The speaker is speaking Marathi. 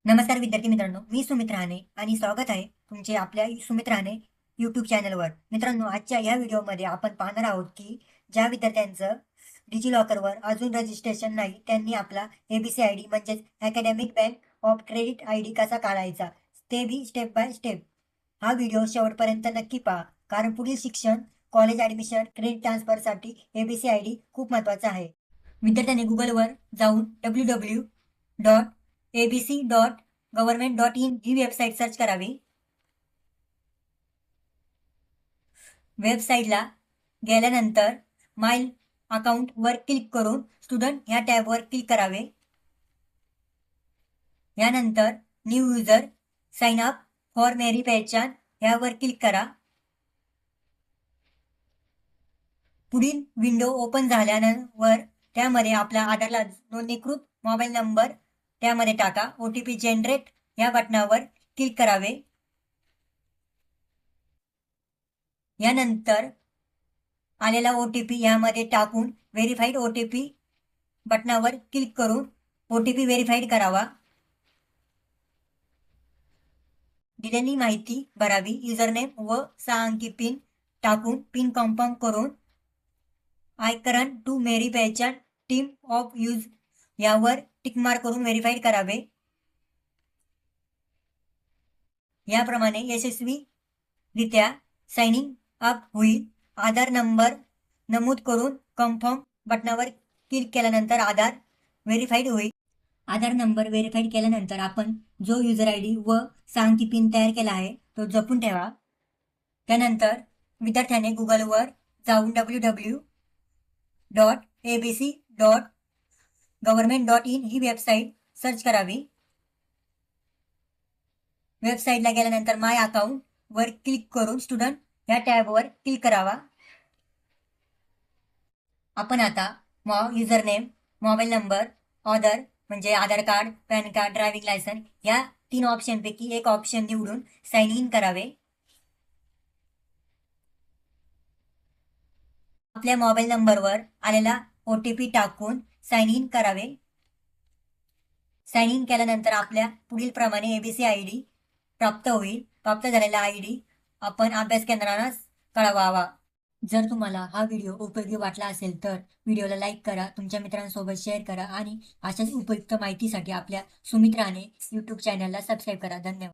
नमस्कार विद्यार्थी मित्रांनो, मी सुमित राहणे आणि स्वागत आहे तुमचे आपल्या सुमित राहणे यूट्यूब चॅनलवर. मित्रांनो, आजच्या या व्हिडिओमध्ये आपण पाहणार आहोत की ज्या विद्यार्थ्यांचं डिजिलॉकरवर अजून रजिस्ट्रेशन नाही त्यांनी आपला एबीसी आय डी म्हणजेच academic bank of credit I D कसा काढायचा ते बी स्टेप बाय स्टेप. हा व्हिडिओ शेवटपर्यंत नक्की पहा, कारण पुढील शिक्षण, कॉलेज ॲडमिशन, क्रेडिट ट्रान्सफरसाठी एबीसी आय डी खूप महत्त्वाचा आहे. विद्यार्थ्यांनी गुगलवर जाऊन www.abc.government.in ही वेबसाईट सर्च करावी. वेबसाईटला गेल्यानंतर माय अकाउंटवर क्लिक करून स्टुडंट ह्या टॅबवर क्लिक करावे. यानंतर new user sign up for Meri Pehchaan यावर क्लिक करा. पुढील विंडो ओपन झाल्यानंतर त्यामध्ये आपला आधारला नोंदणीकृत मोबाईल नंबर त्यामध्ये टाका. OTP जनरेट या बटनावर क्लिक करावे. यानंतर आलेला OTP यामध्ये टाकून व्हेरीफाईड OTP बटनावर क्लिक करून OTP व्हेरीफाईड करावा. दिलेली माहिती भरावी. युजरनेम व 6 अंकी पिन टाकून पिन कन्फर्म करून आय करंट टू मेरी पहचान टीम ऑफ यूज यावर टिकमार्क करून व्हेरीफाईड करावे. याप्रमाणे यशस्वीरित्या साइनिंग अप होईल. आधार नंबर नमूद करून कन्फर्म बटनावर क्लिक केल्यानंतर आधार व्हेरीफाईड होईल. आधार नंबर व्हेरीफाईड केल्यानंतर आपण जो युजर आय डी व 6 अंकी पिन तयार केला आहे तो जपून ठेवा. त्यानंतर विद्यार्थ्याने गुगलवर जाऊन www.abc.government.in ही वेबसाईट सर्च करावी. वेबसाईटला गेल्यानंतर माय अकाउंट वर क्लिक करून स्टुडंट या टॅबवर क्लिक करावा. आपण आता युजरनेम, मोबाईल नंबर, ऑदर म्हणजे Aadhaar card, PAN card, driving licence या 3 ऑप्शनपैकी एक ऑप्शन निवडून साइन इन करावे. आपल्या मोबाईल नंबरवर आलेला OTP टाकून साइन इन करावे. साइन इन केल्यानंतर आपल्या पुढील प्रमाणे एबीसी आय डी प्राप्त होईल. प्राप्त झालेला आय डी आपण अभ्यास केंद्रांना कळवावा. जर तुम्हाला हा व्हिडिओ उपयोगी वाटला असेल तर व्हिडिओला लाईक करा, तुमच्या मित्रांसोबत शेअर करा आणि अशाच उपयुक्त माहितीसाठी आपल्या सुमित राहणे यूट्यूब चॅनलला सबस्क्राईब करा. धन्यवाद.